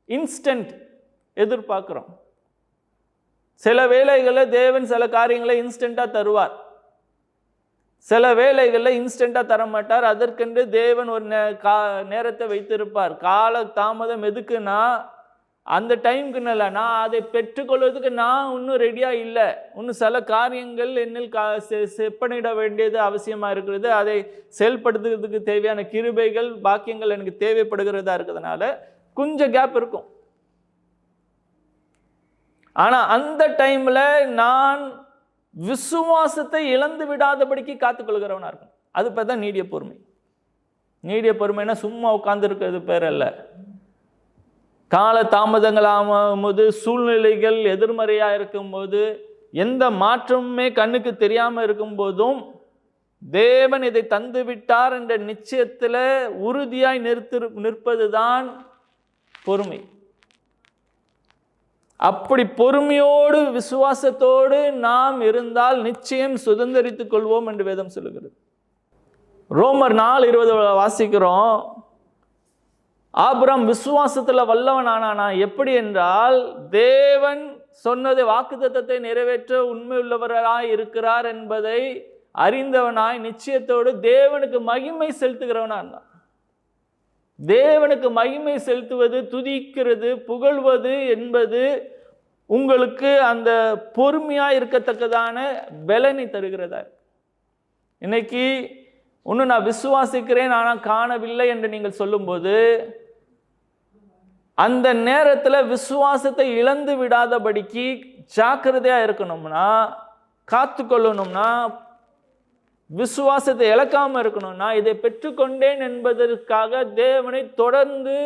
இன்ஸ்டன்ட் எதிர்பார்க்குறோம். சில வேளைகளில் தேவன் சில காரியங்களை இன்ஸ்டண்ட்டாக தருவார், சில வேளைகளில் இன்ஸ்டண்ட்டாக தர மாட்டார். அதற்கென்று தேவன் ஒரு நேரத்தை வைத்திருப்பார். கால தாமதம் எதுக்குன்னா, அந்த டைமுக்கு இல்லை, நான் அதை பெற்றுக்கொள்வதற்கு நான் இன்னும் ரெடியாக இல்லை, இன்னும் சில காரியங்கள் என்னில் செப்பனிட வேண்டியது அவசியமாக இருக்கிறது, அதை செயல்படுத்துறதுக்கு தேவையான கிருபைகள் பாக்கியங்கள் எனக்கு தேவைப்படுகிறதா இருக்கிறதுனால கொஞ்சம் கேப் இருக்கும். ஆனால் அந்த டைமில் நான் விசுவாசத்தை இழந்து விடாதபடிக்கு காத்துக்கொள்கிறவனாக இருக்கும். அது பேர் தான் நீடிய பொறுமை. நீடிய பொறுமைனா சும்மா உட்கார்ந்து இருக்கிறது பேர் அல்ல. கால தாமதங்கள் ஆகும்போது, சூழ்நிலைகள் எதிர்மறையாக இருக்கும்போது, எந்த மாற்றமுமே கண்ணுக்கு தெரியாமல் இருக்கும்போதும் தேவன் இதை தந்து விட்டார் என்ற நிச்சயத்தில் உறுதியாய் நிற்பதுதான் பொறுமை. அப்படி பொறுமையோடு விசுவாசத்தோடு நாம் இருந்தால் நிச்சயம் சுதந்தரித்துக் கொள்வோம் என்று வேதம் சொல்லுகிறது. ரோமர் 4:20 வாசிக்கிறோம், ஆபிரகாம் விசுவாசத்தில் வல்லவன் ஆனானா. எப்படி என்றால், தேவன் சொன்னதை வாக்குத்தத்தத்தை நிறைவேற்ற உண்மையுள்ளவராய் இருக்கிறார் என்பதை அறிந்தவனாய் நிச்சயத்தோடு தேவனுக்கு மகிமை செலுத்துகிறவனா இருந்தான். தேவனுக்கு மகிமை செலுத்துவது, துதிக்கிறது, புகழ்வது என்பது உங்களுக்கு அந்த பொறுமையாக இருக்கத்தக்கதான பலனை தருகிறதா. இன்னைக்கு ஒன்று நான் விசுவாசிக்கிறேன் ஆனால் காணவில்லை என்று நீங்கள் சொல்லும்போது, அந்த நேரத்தில் விசுவாசத்தை இழந்து விடாதபடிக்கு ஜாக்கிரதையாக இருக்கணும்னா, காத்து கொள்ளணும்னா, விசுவாசத்தை இழக்காமல் இருக்கணும்னா, இதை பெற்றுக்கொண்டேன் என்பதற்காக தேவனை தொடர்ந்து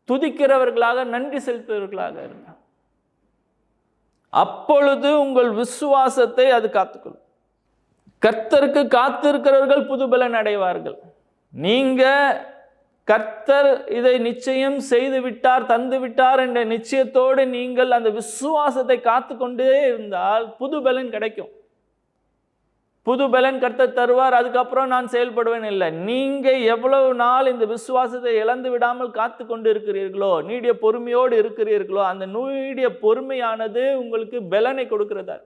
துதிக்கிறவர்களாக, நன்றி செலுத்துவர்களாக இருங்க. அப்பொழுது உங்கள் விசுவாசத்தை அது காத்துக்கொள்ளும். கர்த்தருக்கு காத்திருக்கிறவர்கள் புதுபலன் அடைவார்கள். நீங்க கர்த்தர் இதை நிச்சயம் செய்து விட்டார், தந்து விட்டார் என்ற நிச்சயத்தோடு நீங்கள் அந்த விசுவாசத்தை காத்து கொண்டே இருந்தால் புதுபலன் கிடைக்கும். புது பலன் கர்த்தர் தருவார். அதுக்கப்புறம் நான் செயல்படுவேன் இல்லை. நீங்க எவ்வளவு நாள் இந்த விசுவாசத்தை இழந்து விடாமல் காத்து கொண்டு இருக்கிறீர்களோ, நீடிய பொறுமையோடு இருக்கிறீர்களோ, அந்த நீடிய பொறுமையானது உங்களுக்கு பலனை கொடுக்கிறதா.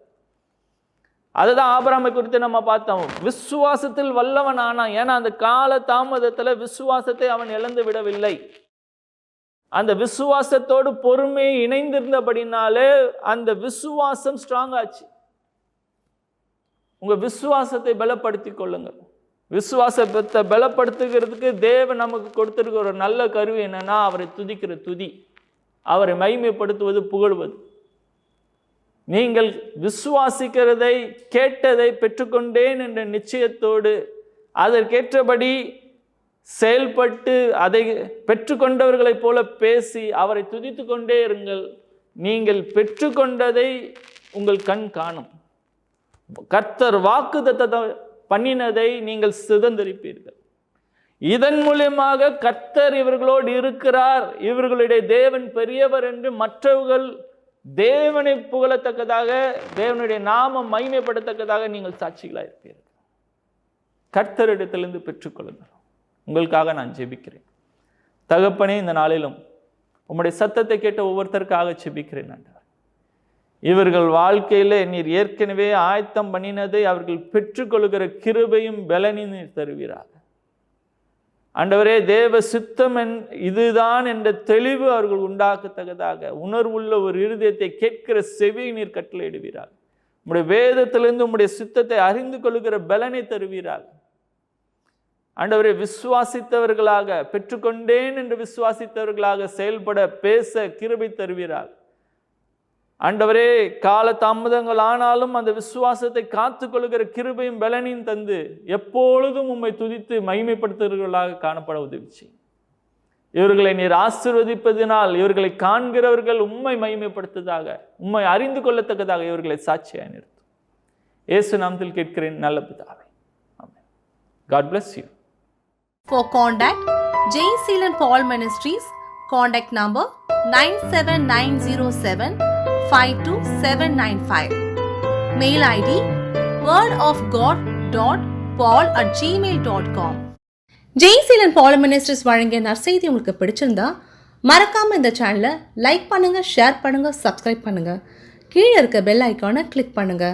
அதுதான் ஆபிரகாமை குறித்து நம்ம பார்த்தோம். விசுவாசத்தில் வல்லவன் ஆனான். ஏன்னா அந்த கால தாமதத்தில் விசுவாசத்தை அவன் இழந்து விடவில்லை. அந்த விசுவாசத்தோடு பொறுமை இணைந்திருந்தபடினாலே அந்த விசுவாசம் ஸ்ட்ராங் ஆச்சு. உங்கள் விசுவாசத்தை பலப்படுத்திக் கொள்ளுங்கள். விசுவாசத்தை பலப்படுத்துகிறதுக்கு தேவன் நமக்கு கொடுத்திருக்கிற ஒரு நல்ல கருவி என்னன்னா, அவரை துதிக்கிற துதி, அவரை மகிமைப்படுத்துவது, புகழ்வது. நீங்கள் விசுவாசிக்கிறதை, கேட்டதை பெற்றுக்கொண்டேன் என்ற நிச்சயத்தோடு அதற்கேற்றபடி செயல்பட்டு அதை பெற்றுக்கொண்டவர்களைப் போல பேசி அவரை துதித்து கொண்டே இருங்கள். நீங்கள் பெற்றுக்கொண்டதை உங்கள் கண் காணும். கர்த்தர் வாக்குத்தத்தம் பண்ணினதை நீங்கள் சுதந்தரிப்பீர்கள். இதன் மூலமாக கர்த்தர் இவர்களோடு இருக்கிறார், இவர்களுடைய தேவன் பெரியவர் என்று மற்றவர்கள் தேவனை புகழத்தக்கதாக, தேவனுடைய நாமம் மகிமைப்படத்தக்கதாக நீங்கள் சாட்சிகளாக இருப்பீர்கள். கர்த்தரிடத்திலிருந்து பெற்றுக்கொள்ளுங்கள். உங்களுக்காக நான் ஜெபிக்கிறேன். தகப்பனே, இந்த நாளிலும் உம்முடைய சத்தத்தை கேட்ட ஒவ்வொருத்தருக்காக ஜெபிக்கிறேன். இவர்கள் வாழ்க்கையில் நீர் ஏற்கனவே ஆயத்தம் பண்ணினதை அவர்கள் பெற்றுக்கொள்கிற கிருபையும் பலனையும் நீர் தருவீராக. ஆண்டவரே, தேவ சித்தம் இதுதான் என்ற தெளிவு அவர்கள் உண்டாக்கத்தக்கதாக, உணர்வுள்ள ஒரு இருதயத்தை கேட்கிற செவியை நீர் கட்டளையிடுவீராக. உம்முடைய வேதத்திலிருந்து உம்முடைய சித்தத்தை அறிந்து கொள்கிற பலனை தருவீராக. ஆண்டவரே, விசுவாசித்தவர்களாக, பெற்றுக்கொண்டேன் என்று விசுவாசித்தவர்களாக செயல்பட பேச கிருபை தருவீராக. ஆண்டவரே, கால தாமதங்கள் ஆனாலும் அந்த விசுவாசத்தை காத்து கொள்கிற கிருபையும் பலனையும் தந்து எப்பொழுதும் உம்மை துதித்து மகிமைப்படுத்துகிறவர்களாக காணப்பட உதவி செய்யும். இவர்களை நீர் ஆசீர்வதிப்பதினால் இவர்களை காண்கிறவர்கள் உம்மை மகிமைப்படுத்துவதாக, உம்மை அறிந்து கொள்ளத்தக்கதாக இவர்களை சாட்சியாக நிறுத்தும். இயேசு நாமத்தில் கேட்கிறேன் நல்ல பிதாவே. ஆமென். God bless you. For contact J. Seelan Paul Ministries, contact number 97907 52795. Mail ID wordofgod.paul@gmail.com. Jayaseelan ball ministries வழங்கிய நற்செய்தி உங்களுக்கு பிடிச்சிருந்தா மறக்காம இந்த சேனலை லைக் பண்ணுங்க, ஷேர் பண்ணுங்க, சப்ஸ்கிரைப் பண்ணுங்க. கீழே இருக்க பெல் ஐக்கானை கிளிக் பண்ணுங்க.